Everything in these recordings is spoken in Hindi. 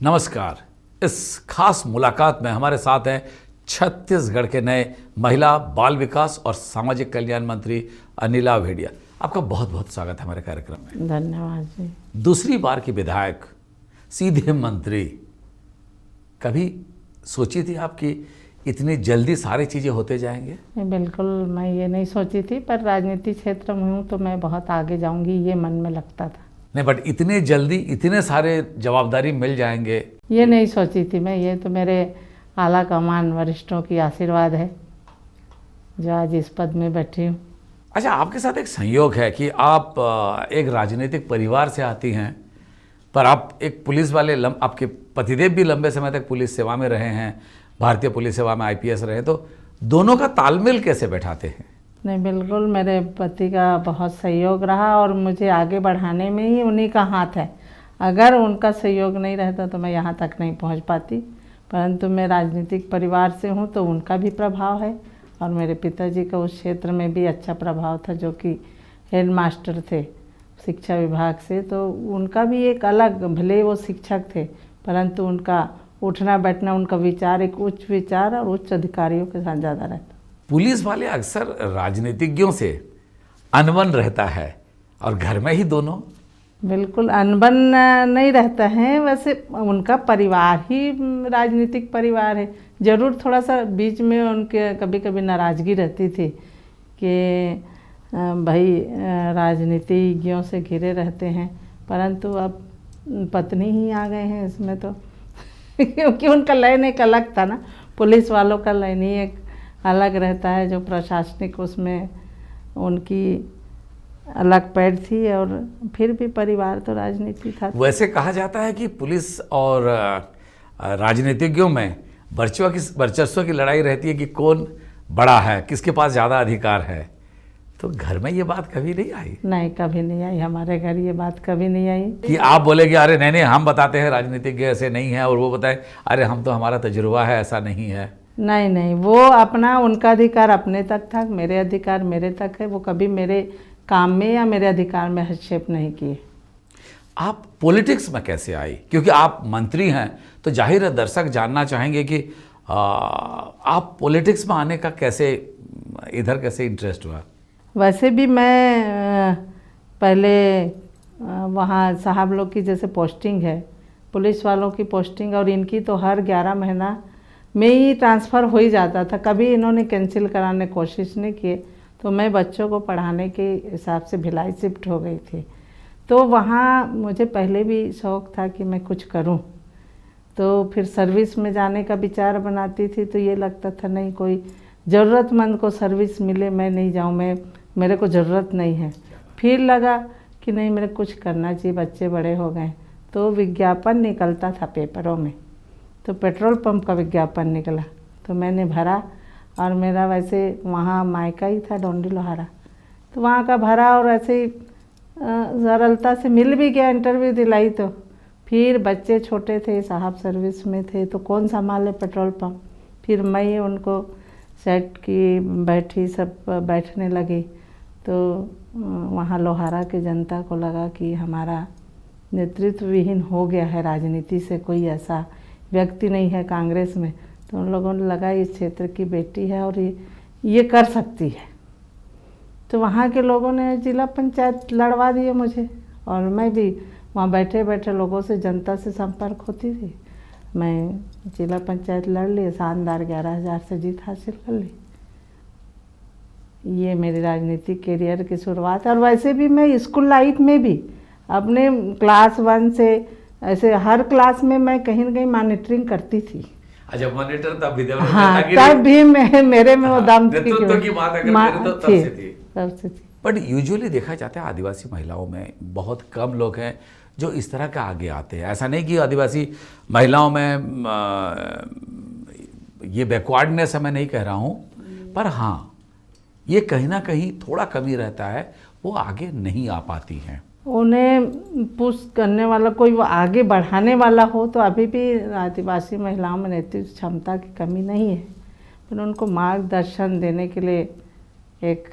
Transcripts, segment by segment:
नमस्कार। इस खास मुलाकात में हमारे साथ हैं छत्तीसगढ़ के नए महिला बाल विकास और सामाजिक कल्याण मंत्री अनिला भेड़िया। आपका बहुत बहुत स्वागत है हमारे कार्यक्रम में। धन्यवाद जी। दूसरी बार की विधायक, सीधे मंत्री, कभी सोची थी आपकी इतनी जल्दी सारी चीज़ें होते जाएंगे? बिल्कुल, मैं ये नहीं सोची थी, पर राजनीति क्षेत्र में हूँ तो मैं बहुत आगे जाऊंगी ये मन में लगता था। नहीं, बट इतने जल्दी इतने सारे जवाबदारी मिल जाएंगे ये नहीं सोची थी मैं। ये तो मेरे आला कमान वरिष्ठों की आशीर्वाद है जो आज इस पद में बैठी हूँ। अच्छा, आपके साथ एक संयोग है कि आप एक राजनीतिक परिवार से आती हैं, पर आप एक पुलिस वाले आपके पतिदेव भी लंबे समय तक पुलिस सेवा में रहे हैं, भारतीय पुलिस सेवा में आईपीएस रहे, तो दोनों का तालमेल कैसे बैठाते हैं? नहीं, बिल्कुल मेरे पति का बहुत सहयोग रहा और मुझे आगे बढ़ाने में ही उन्हीं का हाथ है। अगर उनका सहयोग नहीं रहता तो मैं यहाँ तक नहीं पहुँच पाती, परंतु मैं राजनीतिक परिवार से हूँ तो उनका भी प्रभाव है और मेरे पिताजी का उस क्षेत्र में भी अच्छा प्रभाव था, जो कि हेड मास्टर थे शिक्षा विभाग से, तो उनका भी एक अलग, भले वो शिक्षक थे परंतु उनका उठना बैठना, उनका विचार एक उच्च विचार और उच्च अधिकारियों के साथ ज़्यादा रहता। पुलिस वाले अक्सर राजनीतिज्ञों से अनबन रहता है और घर में ही दोनों। बिल्कुल अनबन नहीं रहता है, वैसे उनका परिवार ही राजनीतिक परिवार है। ज़रूर थोड़ा सा बीच में उनके कभी कभी नाराज़गी रहती थी कि भाई राजनीतिज्ञों से घिरे रहते हैं, परंतु अब पत्नी ही आ गए हैं इसमें तो क्योंकि उनका लाइन एक अलग था ना, पुलिस वालों का लाइन ही एक अलग रहता है, जो प्रशासनिक उसमें उनकी अलग पैर थी, और फिर भी परिवार तो राजनीति था। वैसे कहा जाता है कि पुलिस और राजनीतिज्ञों में वर्चस्व की लड़ाई रहती है कि कौन बड़ा है, किसके पास ज़्यादा अधिकार है। तो घर में ये बात कभी नहीं आई? नहीं, कभी नहीं आई। हमारे घर ये बात कभी नहीं आई कि आप बोले कि अरे नहीं हम बताते हैं राजनीतिज्ञ ऐसे नहीं है, और वो बताए अरे हम तो, हमारा तजुर्बा है, ऐसा नहीं है। नहीं, वो अपना, उनका अधिकार अपने तक था, मेरे अधिकार मेरे तक है। वो कभी मेरे काम में या मेरे अधिकार में हस्तक्षेप नहीं किए। आप पॉलिटिक्स में कैसे आई? क्योंकि आप मंत्री हैं तो जाहिर है दर्शक जानना चाहेंगे कि आप पॉलिटिक्स में आने का कैसे इंटरेस्ट हुआ? वैसे भी मैं पहले वहाँ साहब लोग की जैसे पोस्टिंग है, पुलिस वालों की पोस्टिंग, और इनकी तो हर 11 महीना में ही ट्रांसफ़र हो ही जाता था। कभी इन्होंने कैंसिल कराने की कोशिश नहीं किए, तो मैं बच्चों को पढ़ाने के हिसाब से भिलाई शिफ्ट हो गई थी। तो वहाँ मुझे पहले भी शौक़ था कि मैं कुछ करूँ, तो फिर सर्विस में जाने का विचार बनाती थी, तो ये लगता था नहीं, कोई ज़रूरतमंद को सर्विस मिले, मैं नहीं जाऊँ, मेरे को ज़रूरत नहीं है। फिर लगा कि नहीं, मेरे कुछ करना चाहिए, बच्चे बड़े हो गए। तो विज्ञापन निकलता था पेपरों में, तो पेट्रोल पंप का विज्ञापन निकला, तो मैंने भरा, और मेरा वैसे वहाँ मायका ही था डोंडी लोहारा, तो वहाँ का भरा और ऐसे ही सरलता से मिल भी गया। इंटरव्यू दिलाई तो फिर बच्चे छोटे थे, साहब सर्विस में थे, तो कौन संभाले पेट्रोल पंप। फिर मैं उनको सेट की बैठी, सब बैठने लगी, तो वहाँ लोहारा के जनता को लगा कि हमारा नेतृत्व विहीन हो गया है, राजनीति से कोई ऐसा व्यक्ति नहीं है कांग्रेस में, तो उन लोगों ने लगा इस क्षेत्र की बेटी है और ये कर सकती है। तो वहाँ के लोगों ने जिला पंचायत लड़वा दिए मुझे, और मैं भी वहाँ बैठे बैठे लोगों से, जनता से संपर्क होती थी, मैं जिला पंचायत लड़ ली, शानदार 11,000 से जीत हासिल कर ली। ये मेरी राजनीतिक करियर की शुरुआत है। और वैसे भी मैं स्कूल लाइफ में भी अपने क्लास 1 से ऐसे हर क्लास में मैं कहीं ना कहीं मॉनिटरिंग करती थी। अच्छा, मॉनिटर तब भी? हाँ, तब भी मेरे में वो दम थी, नेतृत्व की बात अगर करें तो तब से थी। बट यूजुअली देखा जाता है आदिवासी महिलाओं में बहुत कम लोग हैं जो इस तरह का आगे आते हैं। ऐसा नहीं कि आदिवासी महिलाओं में ये बैकवर्डनेस है, मैं नहीं कह रहा हूँ, पर हाँ, ये कहीं ना कहीं थोड़ा कमी रहता है, वो आगे नहीं आ पाती हैं। उन्हें पुश करने वाला कोई, वो आगे बढ़ाने वाला हो, तो अभी भी आदिवासी महिलाओं में नेतृत्व क्षमता की कमी नहीं है, पर उनको मार्गदर्शन देने के लिए एक।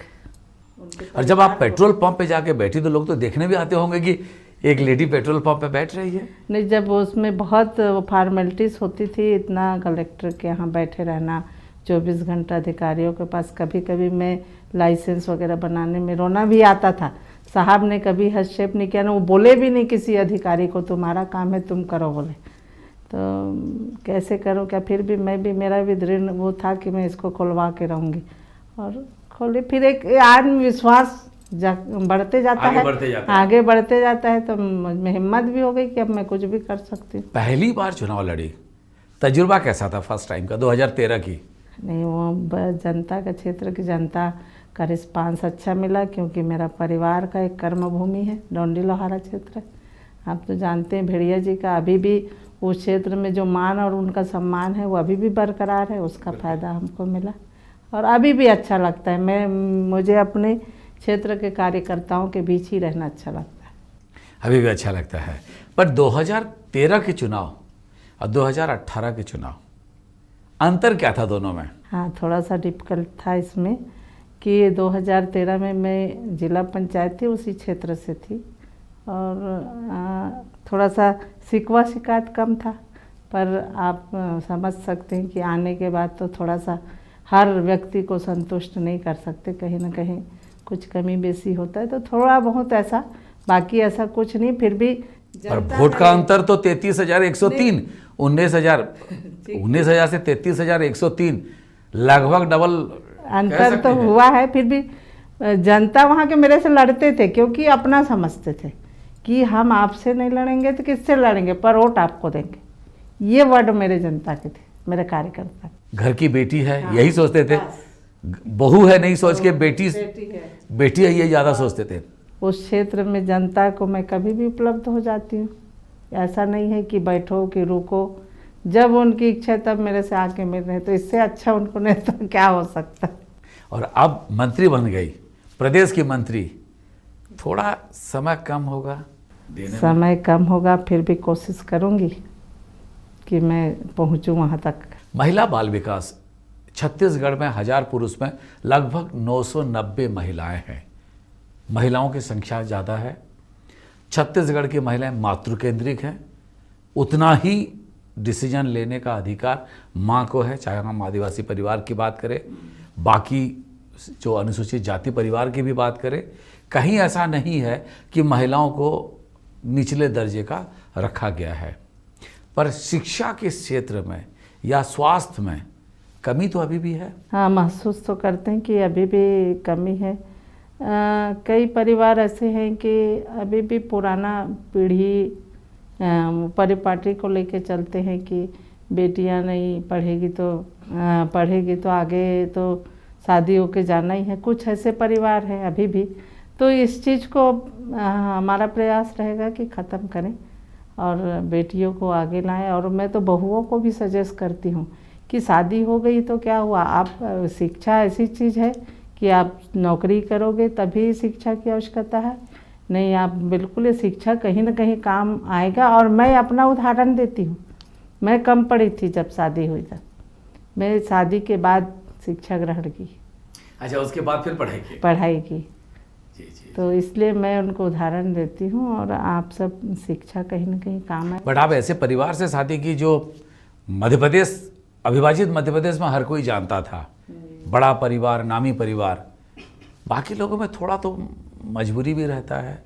और जब आप पेट्रोल पंप पे जाके बैठी तो लोग तो देखने भी आते होंगे कि एक लेडी पेट्रोल पंप पे बैठ रही है। नहीं, जब उसमें बहुत फॉर्मेलिटीज़ होती थी, इतना कलेक्टर के यहाँ बैठे रहना 24 घंटा अधिकारियों के पास, कभी कभी मैं लाइसेंस वगैरह बनाने में रोना भी आता था। साहब ने कभी हस्तक्षेप नहीं किया ना, वो बोले भी नहीं किसी अधिकारी को तुम्हारा काम है तुम करो बोले, तो कैसे करो क्या। फिर भी मेरा भी दृढ़ वो था कि मैं इसको खुलवा के रहूँगी, और खोले। फिर एक आत्मविश्वास बढ़ते जाता है, आगे बढ़ते जाता है, तो मुझमें हिम्मत भी हो गई कि अब मैं कुछ भी कर सकती हूँ। पहली बार चुनाव लड़ी, तजुर्बा कैसा था फर्स्ट टाइम का 2013 की? नहीं, वो जनता का क्षेत्र की जनता का रिस्पांस अच्छा मिला, क्योंकि मेरा परिवार का एक कर्मभूमि है, डोंडी लोहारा क्षेत्र। आप तो जानते हैं भेड़िया जी का अभी भी उस क्षेत्र में जो मान और उनका सम्मान है वो अभी भी बरकरार है, उसका फ़ायदा हमको मिला और अभी भी अच्छा लगता है। मुझे अपने क्षेत्र के कार्यकर्ताओं के बीच ही रहना अच्छा लगता है। अभी भी अच्छा लगता है। पर 2013 के चुनाव और 2018 के चुनाव, अंतर क्या था दोनों में? हाँ, थोड़ा सा डिफिकल्ट था इसमें कि 2013 में मैं जिला पंचायत थी, उसी क्षेत्र से थी, और थोड़ा सा शिकवा शिकायत कम था। पर आप समझ सकते हैं कि आने के बाद तो थोड़ा सा हर व्यक्ति को संतुष्ट नहीं कर सकते, कहीं ना कहीं कुछ कमी बेसी होता है, तो थोड़ा बहुत ऐसा, बाकी ऐसा कुछ नहीं। फिर भी पर वोट का अंतर तो 33,103, 19,000 से 33,103, लगभग डबल अंतर तो हुआ है। फिर भी जनता वहाँ के मेरे से लड़ते थे, क्योंकि अपना समझते थे कि हम आपसे नहीं लड़ेंगे तो किससे लड़ेंगे, पर वोट आपको देंगे। ये वर्ड मेरे जनता के थे, मेरे कार्यकर्ता। घर की बेटी है, हाँ, यही सोचते थे। बहू है नहीं सोच के बेटी है ये ज़्यादा सोचते थे। उस क्षेत्र में जनता को मैं कभी भी उपलब्ध हो जाती हूँ, ऐसा नहीं है कि बैठो कि रुको, जब उनकी इच्छा तब मेरे से आके मिल रहे, तो इससे अच्छा उनको नहीं तो क्या हो सकता। और अब मंत्री बन गई, प्रदेश की मंत्री, थोड़ा समय कम होगा देने समय कम होगा, फिर भी कोशिश करूँगी कि मैं पहुँचूँ वहाँ तक। महिला बाल विकास, छत्तीसगढ़ में 1000 पुरुष में लगभग 990 महिलाएं हैं। महिलाओं की संख्या ज़्यादा है। छत्तीसगढ़ की महिलाएं मातृ केंद्रिक हैं, उतना ही डिसीजन लेने का अधिकार माँ को है, चाहे हम आदिवासी परिवार की बात करें, बाकी जो अनुसूचित जाति परिवार की भी बात करें। कहीं ऐसा नहीं है कि महिलाओं को निचले दर्जे का रखा गया है। पर शिक्षा के क्षेत्र में या स्वास्थ्य में कमी तो अभी भी है। हाँ, महसूस तो करते हैं कि अभी भी कमी है। कई परिवार ऐसे हैं कि अभी भी पुराना पीढ़ी परिपाटी को लेके चलते हैं कि बेटियां नहीं पढ़ेगी तो आगे तो शादी होके जाना ही है। कुछ ऐसे परिवार हैं अभी भी, तो इस चीज़ को हमारा प्रयास रहेगा कि ख़त्म करें और बेटियों को आगे लाएं। और मैं तो बहुओं को भी सजेस्ट करती हूँ कि शादी हो गई तो क्या हुआ, आप शिक्षा ऐसी चीज़ है कि आप नौकरी करोगे तभी शिक्षा की आवश्यकता है, नहीं आप बिल्कुल, शिक्षा कहीं ना कहीं काम आएगा। और मैं अपना उदाहरण देती हूँ, मैं कम पढ़ी थी जब शादी हुई था, मैं शादी के बाद शिक्षा ग्रहण की। अच्छा, उसके बाद फिर पढ़ाई की। जी। तो इसलिए मैं उनको उदाहरण देती हूँ, और आप सब शिक्षा कहीं ना कहीं काम है। बट आप ऐसे परिवार से शादी की जो मध्य प्रदेश, अविभाजित मध्य प्रदेश में हर कोई जानता था, बड़ा परिवार, नामी परिवार, बाकी लोगों में थोड़ा तो मजबूरी भी रहता है,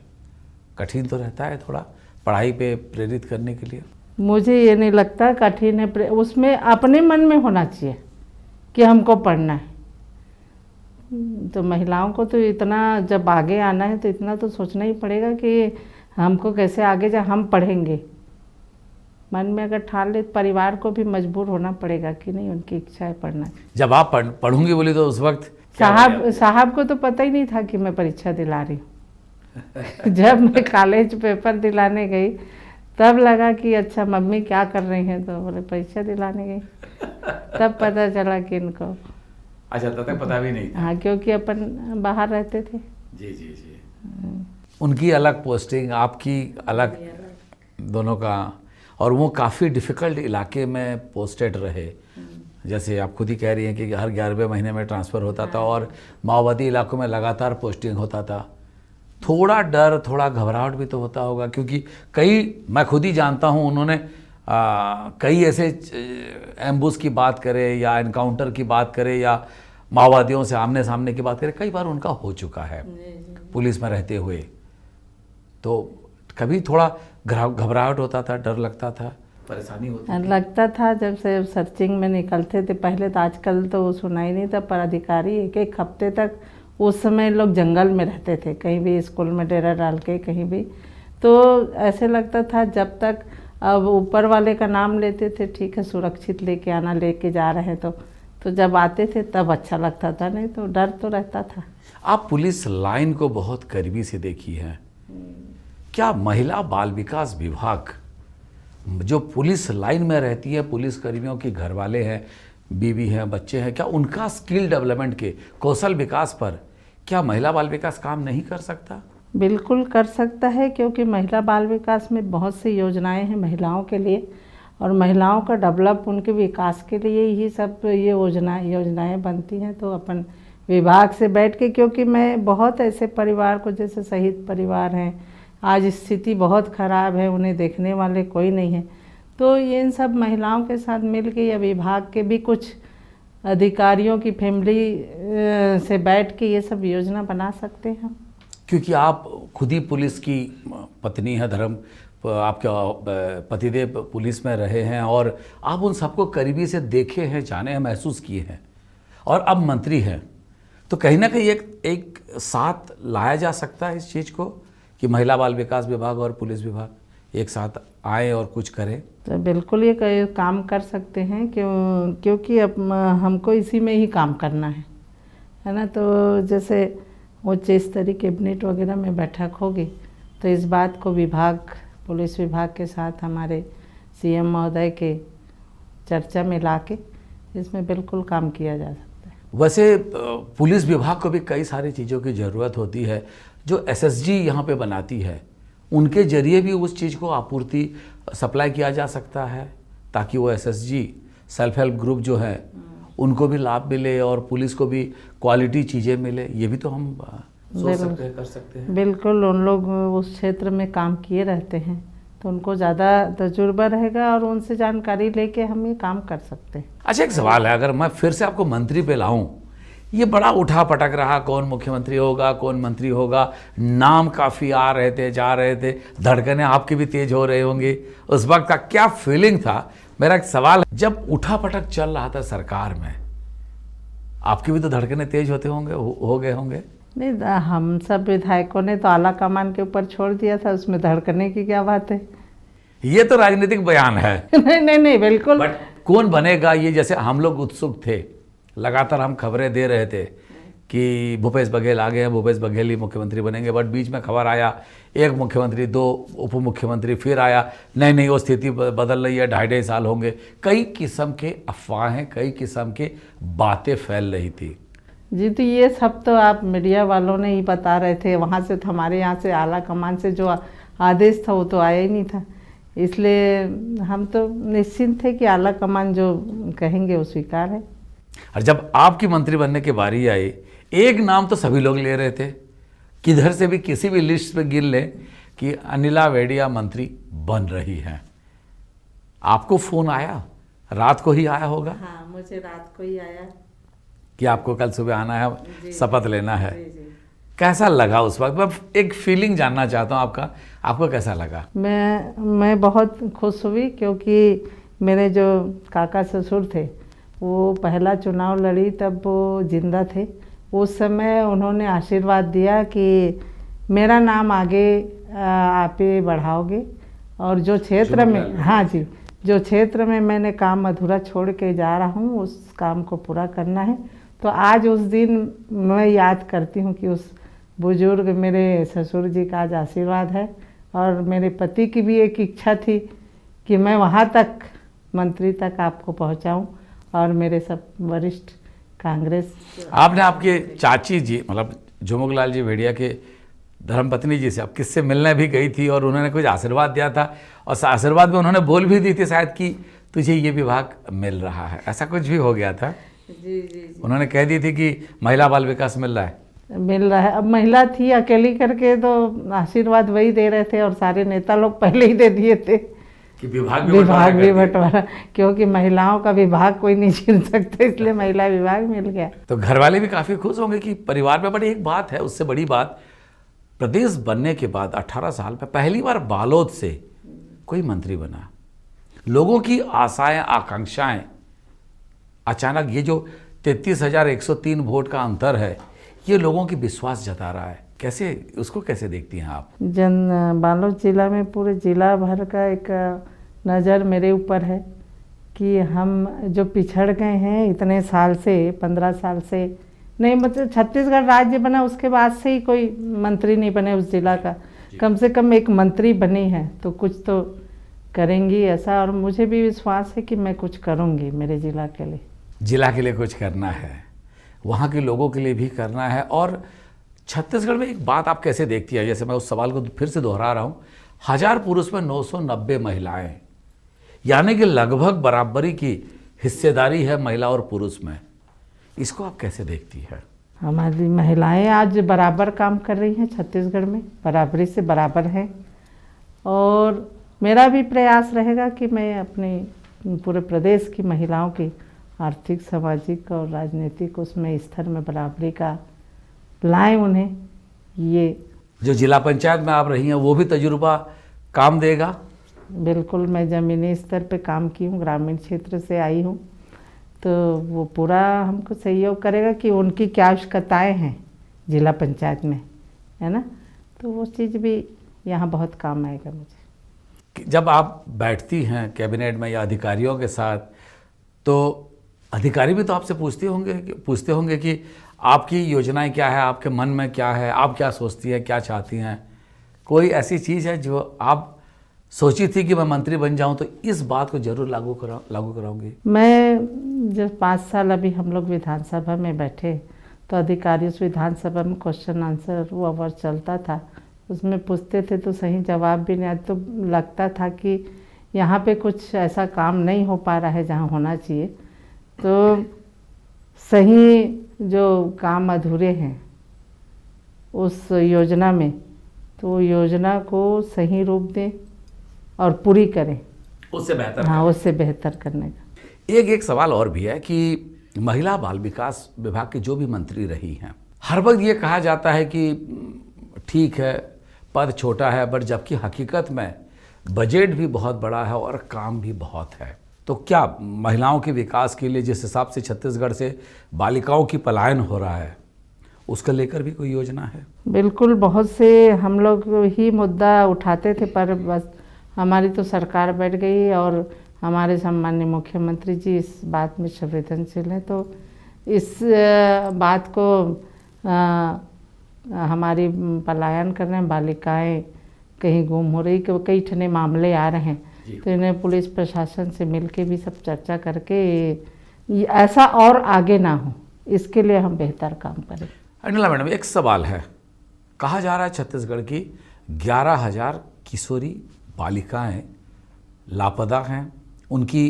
कठिन तो रहता है थोड़ा पढ़ाई पे प्रेरित करने के लिए। मुझे ये नहीं लगता कठिन है, उसमें अपने मन में होना चाहिए कि हमको पढ़ना है। तो महिलाओं को तो इतना, जब आगे आना है तो इतना तो सोचना ही पड़ेगा कि हमको कैसे आगे जा, हम पढ़ेंगे। मन में अगर ठान ले, परिवार को भी मजबूर होना पड़ेगा कि नहीं, उनकी इच्छा है पढ़ना। जब आप पढ़ूंगी बोली तो उस वक्त साहब को तो पता ही नहीं था कि मैं परीक्षा दिला रही हूँ। जब मैं कॉलेज पेपर दिलाने गई तब लगा कि अच्छा मम्मी क्या कर रही हैं, तो बोले परीक्षा दिलाने गई, तब पता चला कि इनको। अच्छा, तब तक पता भी नहीं था। हाँ, क्योंकि अपन बाहर रहते थे। जी। उनकी अलग पोस्टिंग, आपकी अलग, दोनों का, और वो काफ़ी डिफ़िकल्ट इलाके में पोस्टेड रहे। जैसे आप खुद ही कह रही हैं कि हर 11वें महीने में ट्रांसफ़र होता था और माओवादी इलाकों में लगातार पोस्टिंग होता था। थोड़ा डर, थोड़ा घबराहट भी तो होता होगा, क्योंकि मैं खुद ही जानता हूँ, उन्होंने कई ऐसे एम्बुश की बात करें या एनकाउंटर की बात करें या माओवादियों से आमने सामने की बात करें, कई बार उनका हो चुका है पुलिस में रहते हुए। तो कभी थोड़ा घबराहट होता था, डर लगता था, परेशानी होती थी? लगता था जब से सर्चिंग में निकलते थे पहले, तो आजकल तो सुना ही नहीं था, पर अधिकारी एक एक हफ्ते तक, उस समय लोग जंगल में रहते थे, कहीं भी स्कूल में डेरा डाल के कहीं भी, तो ऐसे लगता था जब तक अब ऊपर वाले का नाम लेते थे, ठीक है सुरक्षित लेके आना, लेके जा रहे हैं तो जब आते थे तब अच्छा लगता था, नहीं तो डर तो रहता था। आप पुलिस लाइन को बहुत करीबी से देखी है, क्या महिला बाल विकास विभाग जो पुलिस लाइन में रहती है, पुलिस कर्मियों के घर वाले हैं, बीवी हैं, बच्चे हैं, क्या उनका स्किल डेवलपमेंट के कौशल विकास पर क्या महिला बाल विकास काम नहीं कर सकता? बिल्कुल कर सकता है, क्योंकि महिला बाल विकास में बहुत सी योजनाएं हैं महिलाओं के लिए, और महिलाओं का डेवलप, उनके विकास के लिए ही सब ये योजनाएं बनती हैं। तो अपन विभाग से बैठ के, क्योंकि मैं बहुत ऐसे परिवार को, जैसे शहीद परिवार हैं, आज स्थिति बहुत ख़राब है, उन्हें देखने वाले कोई नहीं है, तो ये इन सब महिलाओं के साथ मिल के या विभाग के भी कुछ अधिकारियों की फैमिली से बैठ के ये सब योजना बना सकते हैं। क्योंकि आप खुद ही पुलिस की पत्नी है, आपके पतिदेव पुलिस में रहे हैं और आप उन सबको करीबी से देखे हैं, जाने हैं, महसूस किए हैं, और अब मंत्री हैं, तो कहीं ना कहीं एक साथ लाया जा सकता है इस चीज़ को कि महिला बाल विकास विभाग और पुलिस विभाग एक साथ आए और कुछ करें। तो बिल्कुल ये काम कर सकते हैं, क्योंकि अब हमको इसी में ही काम करना है ना। तो जैसे वो 23 तारीख कैबिनेट वगैरह में बैठक होगी, तो इस बात को पुलिस विभाग के साथ हमारे सीएम महोदय के चर्चा में लाके इसमें बिल्कुल काम किया जा सकता है। वैसे पुलिस विभाग को भी कई सारी चीज़ों की ज़रूरत होती है, जो एसएसजी यहाँ पे बनाती है, उनके जरिए भी उस चीज़ को आपूर्ति सप्लाई किया जा सकता है, ताकि वो एसएसजी सेल्फ हेल्प ग्रुप जो है उनको भी लाभ मिले और पुलिस को भी क्वालिटी चीज़ें मिले। ये भी तो हम सोच सकते हैं, कर सकते हैं। बिल्कुल, उन लोग उस क्षेत्र में काम किए रहते हैं, तो उनको ज़्यादा तजुर्बा रहेगा और उनसे जानकारी लेके हम ये काम कर सकते हैं। अच्छा, एक सवाल है, अगर मैं फिर से आपको मंत्री पे लाऊं, ये बड़ा उठा पटक रहा, कौन मुख्यमंत्री होगा, कौन मंत्री होगा, नाम काफ़ी आ रहे थे, जा रहे थे, धड़कनें आपकी भी तेज हो रहे होंगे, उस वक्त का क्या फीलिंग था? मेरा एक सवाल है, जब उठा पटक चल रहा था सरकार में, आपकी भी तो धड़कनें तेज होते होंगे, हो गए होंगे? नहीं, हम सब विधायकों ने तो आला कमान के ऊपर छोड़ दिया था, उसमें धड़कने की क्या बात है? ये तो राजनीतिक बयान है। नहीं बिल्कुल। बट कौन बनेगा ये, जैसे हम लोग उत्सुक थे, लगातार हम खबरें दे रहे थे कि भूपेश बघेल आ गए हैं, भूपेश बघेल ही मुख्यमंत्री बनेंगे, बट बीच में खबर आया एक मुख्यमंत्री, 2 उप मुख्यमंत्री, फिर आया नहीं वो स्थिति बदल रही है, 2.5 साल होंगे। कई किस्म के अफवाहें, कई किस्म के बातें फैल रही थी जी। तो ये सब तो आप मीडिया वालों ने ही बता रहे थे, वहाँ से तो हमारे यहाँ से आला कमान से जो आदेश था वो तो आया ही नहीं था, इसलिए हम तो निश्चिंत थे कि आला कमान जो कहेंगे वो स्वीकार है। और जब आपकी मंत्री बनने की बारी आई, एक नाम तो सभी लोग ले रहे थे, किधर से भी किसी भी लिस्ट पे गिन ले कि अनिला वेडिया मंत्री बन रही हैं। आपको फोन आया, रात को ही आया होगा? हाँ, मुझे रात को ही आया कि आपको कल सुबह आना है, शपथ लेना है। जी। कैसा लगा उस वक्त? मैं एक फीलिंग जानना चाहता हूँ आपको कैसा लगा? मैं बहुत खुश हुई, क्योंकि मेरे जो काका ससुर थे वो पहला चुनाव लड़ी तब वो जिंदा थे, उस समय उन्होंने आशीर्वाद दिया कि मेरा नाम आगे आप ही बढ़ाओगे, और जो क्षेत्र में, हाँ जी, जो क्षेत्र में मैंने काम अधूरा छोड़ के जा रहा हूँ उस काम को पूरा करना है। तो आज उस दिन मैं याद करती हूँ कि उस बुजुर्ग मेरे ससुर जी का आज आशीर्वाद है, और मेरे पति की भी एक इच्छा थी कि मैं वहाँ तक, मंत्री तक आपको पहुँचाऊँ, और मेरे सब वरिष्ठ कांग्रेस। आपने आपके चाची जी, मतलब झुमकलाल जी भेड़िया के धर्मपत्नी जी से आप किससे मिलने भी गई थी और उन्होंने कुछ आशीर्वाद दिया था, और आशीर्वाद में उन्होंने बोल भी दी थी शायद कि तुझे ये विभाग मिल रहा है, ऐसा कुछ भी हो गया था? जी। उन्होंने कह दी थी कि महिला बाल विकास मिल रहा है? मिल रहा है। अब महिला थी अकेली करके तो आशीर्वाद वही दे रहे थे और सारे नेता लोग पहले ही दे दिए थे कि विभाग विभाग भी बंटवारा, क्योंकि महिलाओं का विभाग कोई नहीं छीन सकता, इसलिए महिला विभाग मिल गया। तो घर वाले भी काफ़ी खुश होंगे कि परिवार में। बड़ी एक बात है, उससे बड़ी बात, प्रदेश बनने के बाद 18 साल में पहली बार बालोद से कोई मंत्री बना। लोगों की आशाएं आकांक्षाएं, अचानक ये जो 33,103 वोट का अंतर है, ये लोगों की विश्वास जता रहा है। कैसे उसको कैसे देखती हैं आप? बालोद जिला में पूरे जिला भर का एक नज़र मेरे ऊपर है कि हम जो पिछड़ गए हैं इतने साल से, 15 साल से नहीं, मतलब छत्तीसगढ़ राज्य बना उसके बाद से ही कोई मंत्री नहीं बने उस जिला का। कम से कम एक मंत्री बनी है तो कुछ तो करेंगी ऐसा, और मुझे भी विश्वास है कि मैं कुछ करूँगी मेरे ज़िला के लिए। जिला के लिए कुछ करना है, वहाँ के लोगों के लिए भी करना है। और छत्तीसगढ़ में एक बात आप कैसे देखती है, जैसे मैं उस सवाल को फिर से दोहरा रहा हूँ, 1000 पुरुष में 990 महिलाएं, यानी कि लगभग बराबरी की हिस्सेदारी है महिला और पुरुष में। इसको आप कैसे देखती है? हमारी महिलाएं आज बराबर काम कर रही हैं छत्तीसगढ़ में, बराबरी से बराबर हैं, और मेरा भी प्रयास रहेगा कि मैं अपने पूरे प्रदेश की महिलाओं की आर्थिक, सामाजिक और राजनीतिक उसमें स्तर में बराबरी का लाएं उन्हें। ये जो जिला पंचायत में आप रही हैं वो भी तजुर्बा काम देगा? बिल्कुल, मैं ज़मीनी स्तर पे काम की हूँ, ग्रामीण क्षेत्र से आई हूँ, तो वो पूरा हमको सहयोग करेगा कि उनकी क्या आवश्यकताएँ हैं जिला पंचायत में, है ना, तो वो चीज़ भी यहाँ बहुत काम आएगा मुझे। जब आप बैठती हैं कैबिनेट में या अधिकारियों के साथ, तो अधिकारी भी तो आपसे पूछते होंगे कि आपकी योजनाएं क्या है, आपके मन में क्या है, आप क्या सोचती हैं, क्या चाहती हैं। कोई ऐसी चीज़ है जो आप सोची थी कि मैं मंत्री बन जाऊं तो इस बात को जरूर लागू कराऊंगी? मैं जब 5 साल अभी हम लोग विधानसभा में बैठे तो अधिकारी उस विधानसभा में क्वेश्चन आंसर वो अवर चलता था, उसमें पूछते थे तो सही जवाब भी नहीं, तो लगता था कि यहाँ पे कुछ ऐसा काम नहीं हो पा रहा है जहाँ होना चाहिए। तो सही जो काम अधूरे हैं उस योजना में, तो योजना को सही रूप दें और पूरी करें, उससे बेहतर। हाँ, उससे बेहतर करने का। एक सवाल और भी है कि महिला बाल विकास विभाग की जो भी मंत्री रही हैं, हर वक्त ये कहा जाता है कि ठीक है पद छोटा है, बट जबकि हकीकत में बजट भी बहुत बड़ा है और काम भी बहुत है। तो क्या महिलाओं के विकास के लिए जिस हिसाब से छत्तीसगढ़ से बालिकाओं की पलायन हो रहा है, उसका लेकर भी कोई योजना है? बिल्कुल, बहुत से हम लोग ही मुद्दा उठाते थे, पर बस हमारी तो सरकार बैठ गई और हमारे सम्माननीय मुख्यमंत्री जी इस बात में संवेदनशील हैं, तो इस बात को हमारी पलायन कर रहे हैं, बालिकाएं कहीं गुम हो रही, कई ठने मामले आ रहे हैं, तो इन्हें पुलिस प्रशासन से मिलके भी सब चर्चा करके ऐसा और आगे ना हो, इसके लिए हम बेहतर काम करें। अनिला मैडम, एक सवाल है, कहा जा रहा है छत्तीसगढ़ की 11,000 किशोरी बालिकाएं लापता हैं, उनकी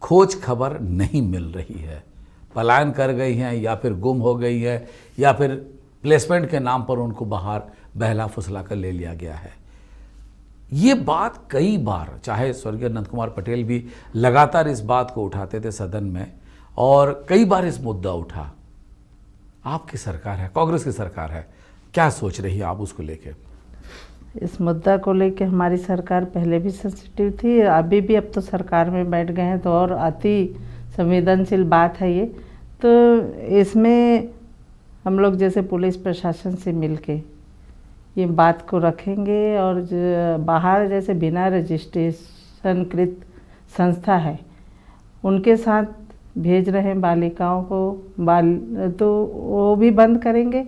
खोज खबर नहीं मिल रही है, पलायन कर गई हैं या फिर गुम हो गई है या फिर प्लेसमेंट के नाम पर उनको बाहर बहला फुसला कर ले लिया गया है। ये बात कई बार, चाहे स्वर्गीय नंद कुमार पटेल भी लगातार इस बात को उठाते थे सदन में, और कई बार इस मुद्दा उठा। आपकी सरकार है, कांग्रेस की सरकार है, क्या सोच रही है आप उसको लेके? इस मुद्दा को लेके हमारी सरकार पहले भी सेंसिटिव थी, अभी भी, अब तो सरकार में बैठ गए हैं तो और अति संवेदनशील बात है ये। तो इसमें हम लोग जैसे पुलिस प्रशासन से मिलके ये बात को रखेंगे, और बाहर जैसे बिना रजिस्ट्रेशनकृत संस्था है उनके साथ भेज रहे हैं बालिकाओं को, तो वो भी बंद करेंगे।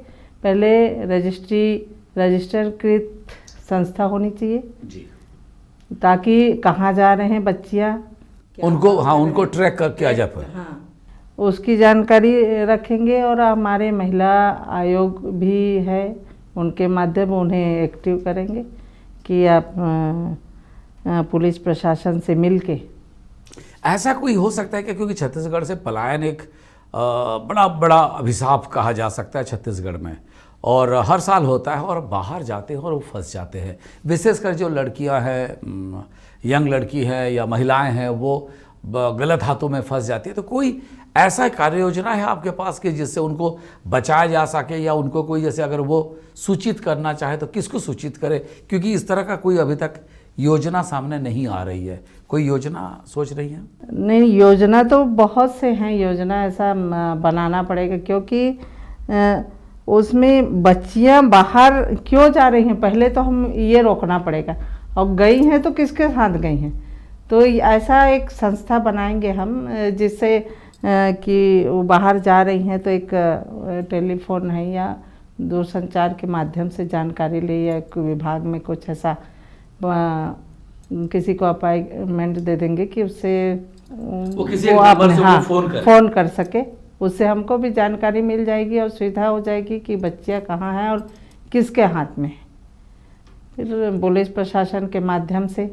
पहले रजिस्टरकृत संस्था होनी चाहिए जी, ताकि कहाँ जा रहे हैं बच्चियाँ उनको ट्रैक करके आ जा पाए, उसकी जानकारी रखेंगे। और हमारे महिला आयोग भी है, उनके माध्यम उन्हें एक्टिव करेंगे कि आप पुलिस प्रशासन से मिलके। ऐसा कोई हो सकता है क्या, क्योंकि छत्तीसगढ़ से पलायन एक बड़ा अभिशाप कहा जा सकता है छत्तीसगढ़ में, और हर साल होता है और बाहर जाते हैं और वो फंस जाते हैं। विशेषकर जो लड़कियां हैं, यंग लड़की है या महिलाएं हैं, वो गलत हाथों में फंस जाती है। तो कोई ऐसा कार्य योजना है आपके पास कि जिससे उनको बचाया जा सके, या उनको कोई जैसे अगर वो सूचित करना चाहे तो किसको सूचित करे? क्योंकि इस तरह का कोई अभी तक योजना सामने नहीं आ रही है। कोई योजना सोच रही है? नहीं, योजना तो बहुत से हैं, योजना ऐसा बनाना पड़ेगा, क्योंकि उसमें बच्चियां बाहर क्यों जा रही हैं पहले तो हम ये रोकना पड़ेगा, और गई हैं तो किसके साथ गई हैं। तो ऐसा एक संस्था बनाएंगे हम जिससे कि वो बाहर जा रही हैं तो एक टेलीफोन है या दूरसंचार के माध्यम से जानकारी ले, या विभाग में कुछ ऐसा किसी को अपॉइंटमेंट दे देंगे कि उससे वो अपने फ़ोन कर सके। उससे हमको भी जानकारी मिल जाएगी और सुविधा हो जाएगी कि बच्चियाँ कहाँ हैं और किसके हाथ में है। फिर पुलिस प्रशासन के माध्यम से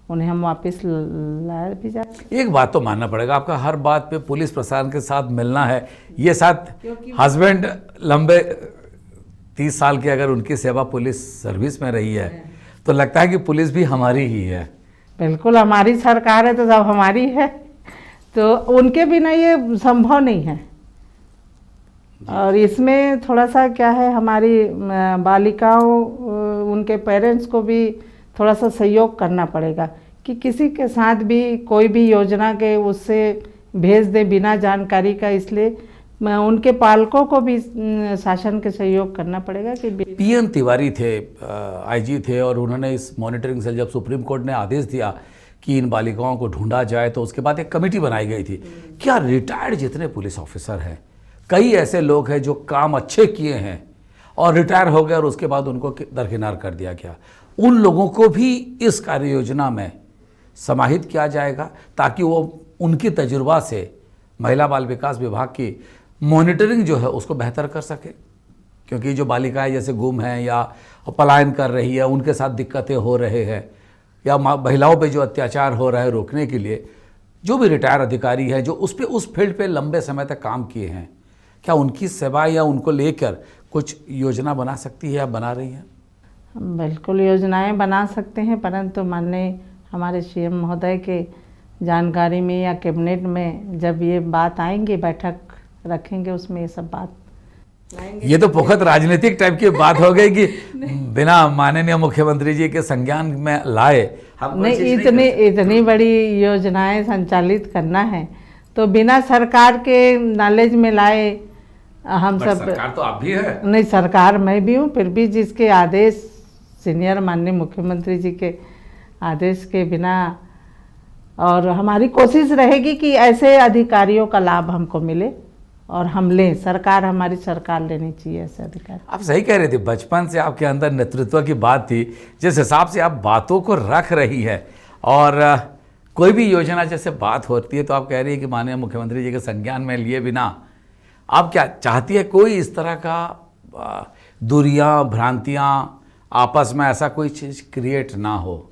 उन्हें हम वापस लाया भी जा। एक बात तो मानना पड़ेगा, आपका हर बात पे पुलिस प्रशासन के साथ मिलना है। ये साथ हस्बैंड लंबे 30 साल की अगर उनकी सेवा पुलिस सर्विस में रही है तो लगता है कि पुलिस भी हमारी ही है। बिल्कुल, हमारी सरकार है तो सब हमारी है, तो उनके बिना ये संभव नहीं है। और इसमें थोड़ा सा क्या है, हमारी बालिकाओं, उनके पेरेंट्स को भी थोड़ा सा सहयोग करना पड़ेगा कि किसी के साथ भी कोई भी योजना के उससे भेज दे बिना जानकारी का। इसलिए उनके पालकों को भी शासन के सहयोग करना पड़ेगा कि पीएन तिवारी थे, आईजी थे, और उन्होंने इस मॉनिटरिंग सेल, जब सुप्रीम कोर्ट ने आदेश दिया कि इन बालिकाओं को ढूंढा जाए, तो उसके बाद एक कमेटी बनाई गई थी। क्या रिटायर्ड जितने पुलिस ऑफिसर हैं, कई ऐसे लोग हैं जो काम अच्छे किए हैं और रिटायर हो गए और उसके बाद उनको दरकिनार कर दिया गया, उन लोगों को भी इस कार्य योजना में समाहित किया जाएगा ताकि वो उनकी तजुर्बा से महिला बाल विकास विभाग की मॉनिटरिंग जो है उसको बेहतर कर सके। क्योंकि जो बालिकाएं जैसे गुम हैं या पलायन कर रही है, उनके साथ दिक्कतें हो रहे हैं, या महिलाओं पे जो अत्याचार हो रहा है, रोकने के लिए जो भी रिटायर अधिकारी है जो उस फील्ड पे लंबे समय तक काम किए हैं, क्या उनकी सेवा या उनको लेकर कुछ योजना बना सकती है या बना रही है? बिल्कुल योजनाएं बना सकते हैं, परंतु माननीय हमारे सीएम महोदय के जानकारी में या कैबिनेट में जब ये बात आएंगे, बैठक रखेंगे, उसमें ये सब बात लाएंगे। ये तो पुख्त राजनीतिक टाइप की बात हो गई कि बिना माननीय मुख्यमंत्री जी के संज्ञान में लाए हम नहीं, इतनी बड़ी योजनाएं संचालित करना है तो बिना सरकार के नॉलेज में लाए हम सब। सरकार तो आप भी है। नहीं, सरकार मैं भी हूँ, फिर भी जिसके आदेश, सीनियर माननीय मुख्यमंत्री जी के आदेश के बिना, और हमारी कोशिश रहेगी कि ऐसे अधिकारियों का लाभ हमको मिले और हम लें, सरकार, हमारी सरकार लेनी चाहिए ऐसे अधिकार। आप सही कह रहे थे, बचपन से आपके अंदर नेतृत्व की बात थी, जिस हिसाब से आप बातों को रख रही है, और कोई भी योजना जैसे बात होती है तो आप कह रही है कि माननीय मुख्यमंत्री जी के संज्ञान में लिए बिना आप क्या चाहती है, कोई इस तरह का दूरियां, भ्रांतियां आपस में ऐसा कोई चीज़ क्रिएट ना हो?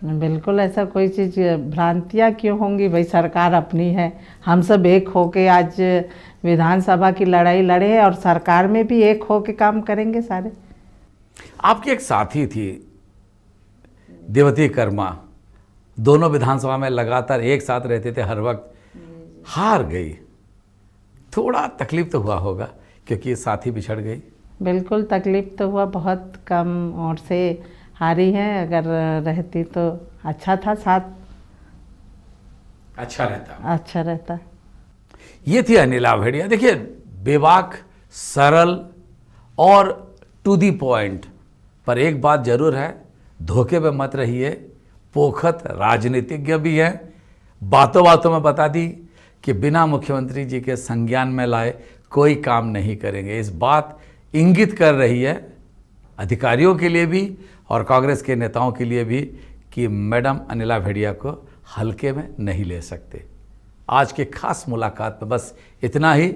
बिल्कुल ऐसा कोई चीज़, भ्रांतियाँ क्यों होंगी भाई, सरकार अपनी है। हम सब एक होके आज विधानसभा की लड़ाई लड़े और सरकार में भी एक होके काम करेंगे सारे। आपकी एक साथी थी देवती कर्मा, दोनों विधानसभा में लगातार एक साथ रहते थे, हर वक्त हार गई। थोड़ा तकलीफ तो हुआ होगा क्योंकि साथी बिछड़ गई? बिल्कुल तकलीफ तो हुआ, बहुत कम और से हारी है। अगर रहती तो अच्छा था, साथ अच्छा रहता। ये थी अनिला भेड़िया। देखिए, बेबाक, सरल और टू दी पॉइंट, पर एक बात जरूर है, धोखे में मत रहिए। पोखत राजनीतिज्ञ भी हैं, बातों बातों में बता दी कि बिना मुख्यमंत्री जी के संज्ञान में लाए कोई काम नहीं करेंगे। इस बात इंगित कर रही है अधिकारियों के लिए भी और कांग्रेस के नेताओं के लिए भी कि मैडम अनिला भेड़िया को हल्के में नहीं ले सकते। आज के खास मुलाकात में बस इतना ही।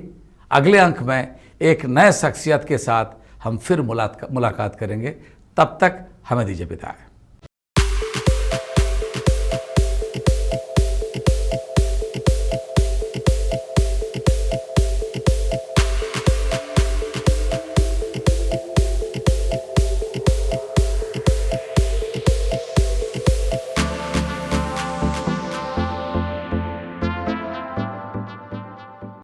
अगले अंक में एक नए शख्सियत के साथ हम फिर मुलाकात करेंगे। तब तक हमें दीजिए विदाई।